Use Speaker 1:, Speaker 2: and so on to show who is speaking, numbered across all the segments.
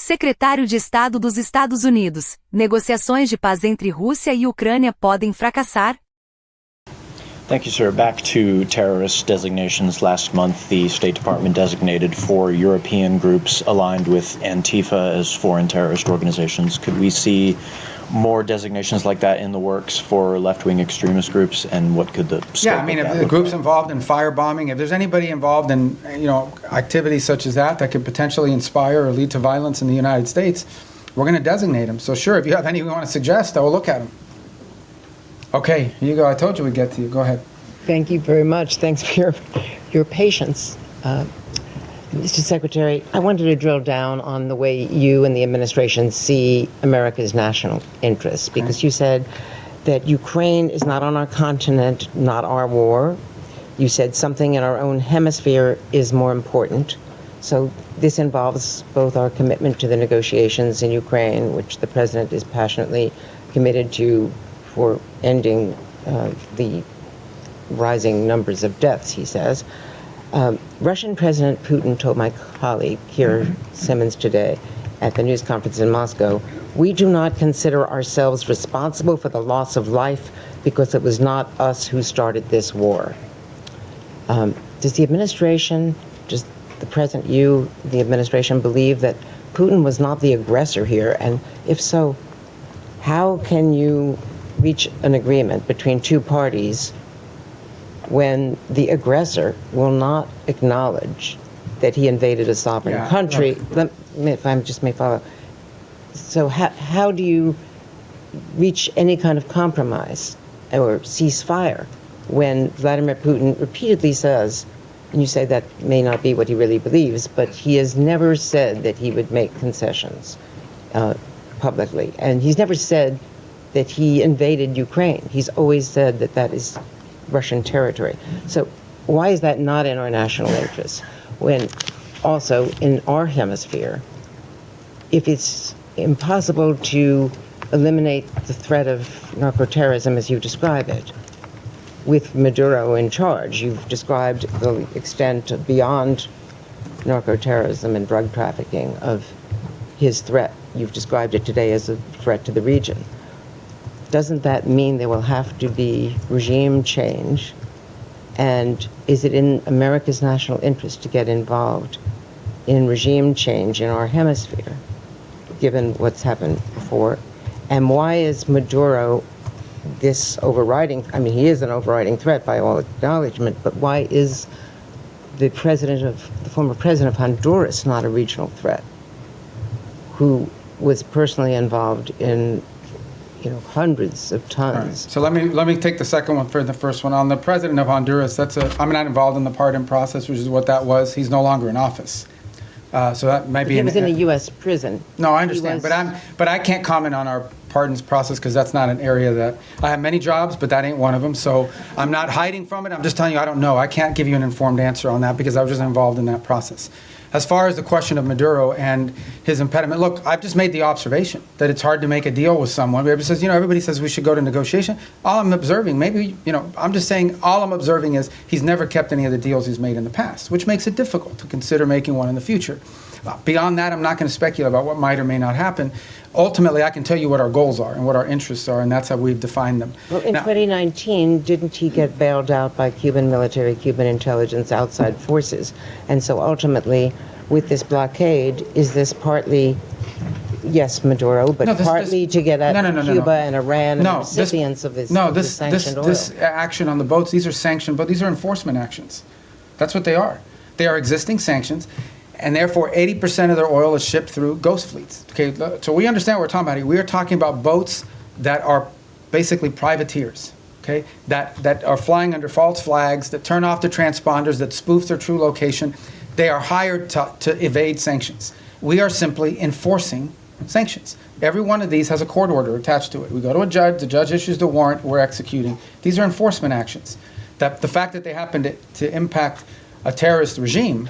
Speaker 1: Secretário de Estado dos Estados Unidos. Negociações de paz entre Rússia e Ucrânia podem fracassar?
Speaker 2: Thank you, sir. Back to terrorist designations. Last month, the State Department designated 4 European groups aligned with Antifa as foreign terrorist organizations. Could we see more designations like that in the works for left-wing extremist groups, and what could the scope
Speaker 3: Yeah, I mean, if the group's involved in firebombing, if there's anybody involved in, activities such as that could potentially inspire or lead to violence in the United States, we're going to designate them. So sure, if you have any you want to suggest, I will look at them. Okay, here you go. I told you we'd get to you. Go ahead.
Speaker 4: Thank you very much. Thanks for your patience. Mr. Secretary, I wanted to drill down on the way you and the administration see America's national interests, because you said that Ukraine is not on our continent, not our war. You said something in our own hemisphere is more important. So this involves both our commitment to the negotiations in Ukraine, which the president is passionately committed to, for ending the rising numbers of deaths, he says. Russian President Putin told my colleague, Keir Simmons, today at the news conference in Moscow, "We do not consider ourselves responsible for the loss of life because it was not us who started this war." Does the administration, does the president, you, the administration, believe that Putin was not the aggressor here? And if so, how can you reach an agreement between two parties when the aggressor will not acknowledge that he invaded a sovereign country? Let me, if I just may follow. So how do you reach any kind of compromise or ceasefire when Vladimir Putin repeatedly says, and you say that may not be what he really believes, but he has never said that he would make concessions publicly, and he's never said that he invaded Ukraine. He's always said that that is Russian territory. So why is that not in our national interest? When also in our hemisphere, if it's impossible to eliminate the threat of narco-terrorism as you describe it, with Maduro in charge, you've described the extent beyond narco-terrorism and drug trafficking of his threat. You've described it today as a threat to the region. Doesn't that mean there will have to be regime change? And is it in America's national interest to get involved in regime change in our hemisphere, given what's happened before? And why is Maduro this overriding, I mean, he is an overriding threat by all acknowledgement, but why is the former president of Honduras not a regional threat, who was personally involved in hundreds of tons?
Speaker 3: Right. So let me take the second one for the first one. On the president of Honduras, I'm not involved in the pardon process, which is what that was. He's no longer in office. So that might be.
Speaker 4: He was in a U.S. prison.
Speaker 3: No, I understand, but I can't comment on our pardons process because that's not an area that I have many jobs, but that ain't one of them. So I'm not hiding from it. I'm just telling you I don't know. I can't give you an informed answer on that because I was just involved in that process. As far as the question of Maduro and his impediment, look, I've just made the observation that it's hard to make a deal with someone. Everybody says we should go to negotiation. All I'm observing, I'm just saying all I'm observing is he's never kept any of the deals he's made in the past, which makes it difficult to consider making one in the future. Beyond that, I'm not going to speculate about what might or may not happen. Ultimately, I can tell you what our goals are and what our interests are, and that's how we've defined them.
Speaker 4: Well, in 2019, didn't he get bailed out by Cuban military, Cuban intelligence, outside forces? And so ultimately, with this blockade, is this partly, yes, Maduro, but partly to get at Cuba and Iran and the recipients of this sanctioned oil?
Speaker 3: This action on the boats, these are sanctioned, but these are enforcement actions. That's what they are. They are existing sanctions. And therefore, 80% of their oil is shipped through ghost fleets. Okay, so we understand what we're talking about here. We are talking about boats that are basically privateers, okay, that are flying under false flags, that turn off the transponders, that spoof their true location. They are hired to evade sanctions. We are simply enforcing sanctions. Every one of these has a court order attached to it. We go to a judge, the judge issues the warrant, we're executing. These are enforcement actions. The fact that they happen to impact a terrorist regime,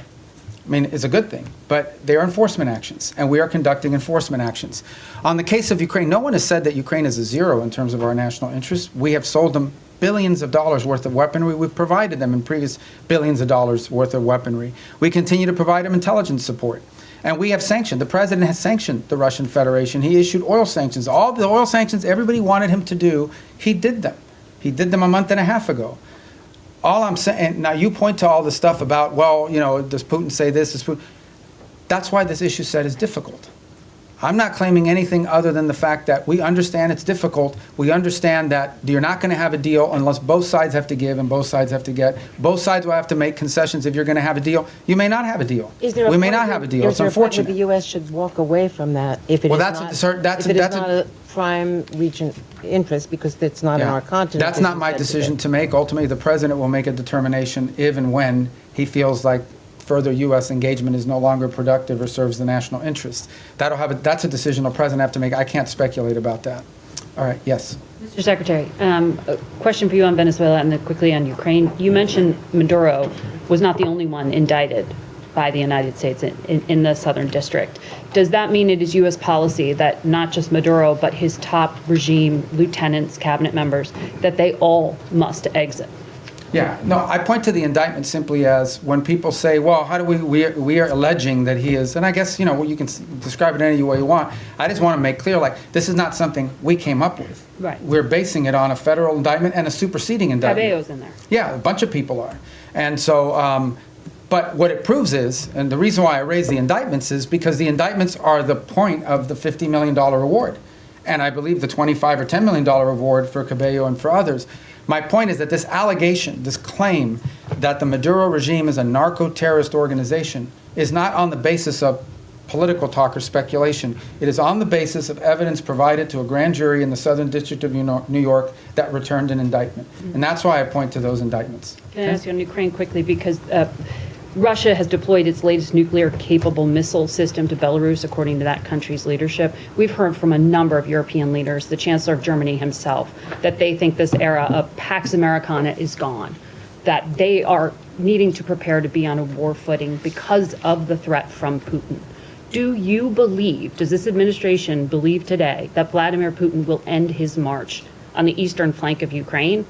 Speaker 3: is a good thing, but they are enforcement actions, and we are conducting enforcement actions. On the case of Ukraine, no one has said that Ukraine is a zero in terms of our national interests. We have sold them billions of dollars worth of weaponry. We've provided them in previous billions of dollars worth of weaponry. We continue to provide them intelligence support. And we have sanctioned. The president has sanctioned the Russian Federation. He issued oil sanctions. All the oil sanctions everybody wanted him to do, he did them. He did them a month and a half ago. All I'm saying, now you point to all the stuff about, well, you know, does Putin say this? Does Putin? That's why this issue set is difficult. I'm not claiming anything other than the fact that we understand it's difficult. We understand that you're not going to have a deal unless both sides have to give and both sides have to get. Both sides will have to make concessions if you're going to have a deal. You may not have a deal. We may not have a deal. It's unfortunate.
Speaker 4: The U.S. should walk away from that if it is not a prime region interest because it's not in our continent.
Speaker 3: That's not my decision to make. Ultimately, the president will make a determination if and when he feels like further U.S. engagement is no longer productive or serves the national interest. That's a decision the president have to make. I can't speculate about that. All right, yes.
Speaker 5: Mr. Secretary, a question for you on Venezuela and then quickly on Ukraine. You mentioned Maduro was not the only one indicted by the United States in the Southern District. Does that mean it is U.S. policy that not just Maduro, but his top regime lieutenants, cabinet members, that they all must exit?
Speaker 3: Yeah, no, I point to the indictment simply as when people say, well, how do we are alleging that he is, and I guess, you know, you can describe it any way you want. I just want to make clear, like, this is not something we came up with.
Speaker 5: Right.
Speaker 3: We're basing it on a federal indictment and a superseding indictment.
Speaker 5: Cabello's in there.
Speaker 3: Yeah, a bunch of people are. And so, but what it proves is, and the reason why I raise the indictments is because the indictments are the point of the $50 million reward. And I believe the $25 or $10 million reward for Cabello and for others. My point is that this allegation, this claim that the Maduro regime is a narco-terrorist organization is not on the basis of political talk or speculation. It is on the basis of evidence provided to a grand jury in the Southern District of New York that returned an indictment. And that's why I point to those indictments.
Speaker 5: Can I ask you on Ukraine quickly, because Russia has deployed its latest nuclear-capable missile system to Belarus, according to that country's leadership. We've heard from a number of European leaders, the Chancellor of Germany himself, that they think this era of Pax Americana is gone, that they are needing to prepare to be on a war footing because of the threat from Putin. Do you believe, does this administration believe today, that Vladimir Putin will end his march on the eastern flank of Ukraine?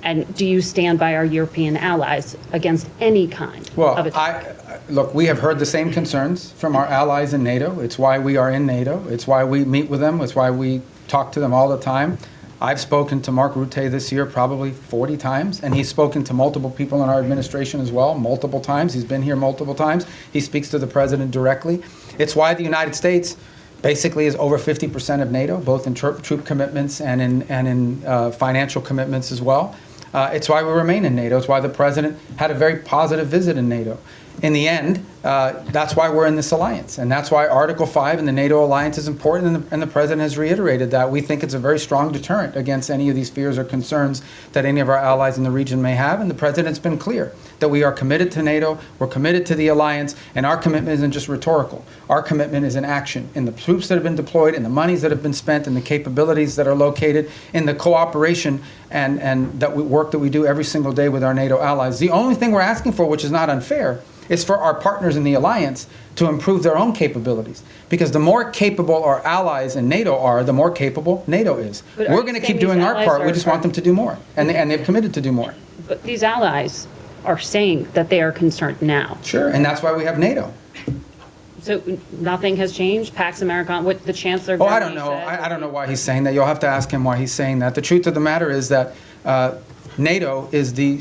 Speaker 5: And do you stand by our European allies against any kind of attack?
Speaker 3: Look, we have heard the same concerns from our allies in NATO. It's why we are in NATO. It's why we meet with them. It's why we talk to them all the time. I've spoken to Mark Rutte this year probably 40 times, and he's spoken to multiple people in our administration as well, multiple times. He's been here multiple times. He speaks to the president directly. It's why the United States basically is over 50% of NATO, both in troop commitments and in financial commitments as well. It's why we remain in NATO. It's why the president had a very positive visit in NATO. In the end, that's why we're in this alliance. And that's why Article 5 in the NATO alliance is important, and the president has reiterated that. We think it's a very strong deterrent against any of these fears or concerns that any of our allies in the region may have. And the president's been clear that we are committed to NATO, we're committed to the alliance, and our commitment isn't just rhetorical. Our commitment is in action, in the troops that have been deployed, in the monies that have been spent, in the capabilities that are located, in the cooperation and that work that we do every single day with our NATO allies. The only thing we're asking for, which is not unfair, is for our partners in the alliance to improve their own capabilities. Because the more capable our allies in NATO are, the more capable NATO is. We're going to keep doing our part. We just want them to do more. And they've committed to do more.
Speaker 5: But these allies are saying that they are concerned now.
Speaker 3: Sure, and that's why we have NATO.
Speaker 5: So nothing has changed? Pax Americana, what the Chancellor of
Speaker 3: Germany
Speaker 5: I
Speaker 3: don't know. I don't know why he's saying that. You'll have to ask him why he's saying that. The truth of the matter is that NATO is the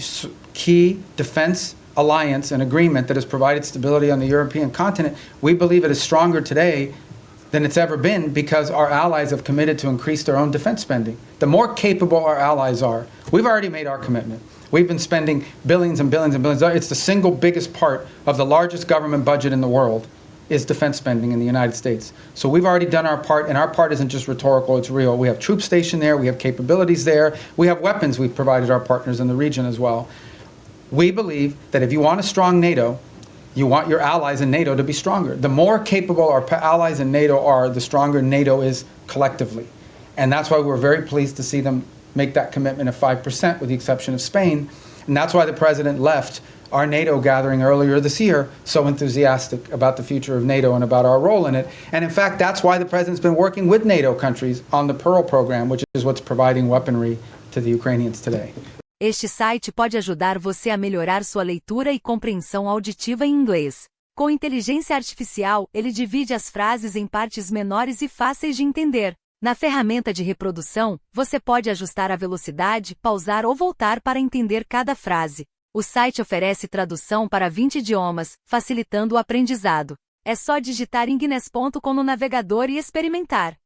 Speaker 3: key defense alliance and agreement that has provided stability on the European continent. We believe it is stronger today than it's ever been because our allies have committed to increase their own defense spending. The more capable our allies are, we've already made our commitment. We've been spending billions and billions and billions. It's the single biggest part of the largest government budget in the world is defense spending in the United States. So we've already done our part, and our part isn't just rhetorical, it's real. We have troops stationed there, we have capabilities there, we have weapons we've provided our partners in the region as well. We believe that if you want a strong NATO, you want your allies in NATO to be stronger. The more capable our allies in NATO are, the stronger NATO is collectively. And that's why we're very pleased to see them make that commitment of 5%, with the exception of Spain. And that's why the president left our NATO gathering earlier this year so enthusiastic about the future of NATO and about our role in it. And in fact, that's why the president's been working with NATO countries on the Pearl program, which is what's providing weaponry to the Ukrainians today.
Speaker 1: Este site pode ajudar você a melhorar sua leitura e compreensão auditiva em inglês. Com inteligência artificial, ele divide as frases em partes menores e fáceis de entender. Na ferramenta de reprodução, você pode ajustar a velocidade, pausar ou voltar para entender cada frase. O site oferece tradução para 20 idiomas, facilitando o aprendizado. É só digitar inglês.com no navegador e experimentar.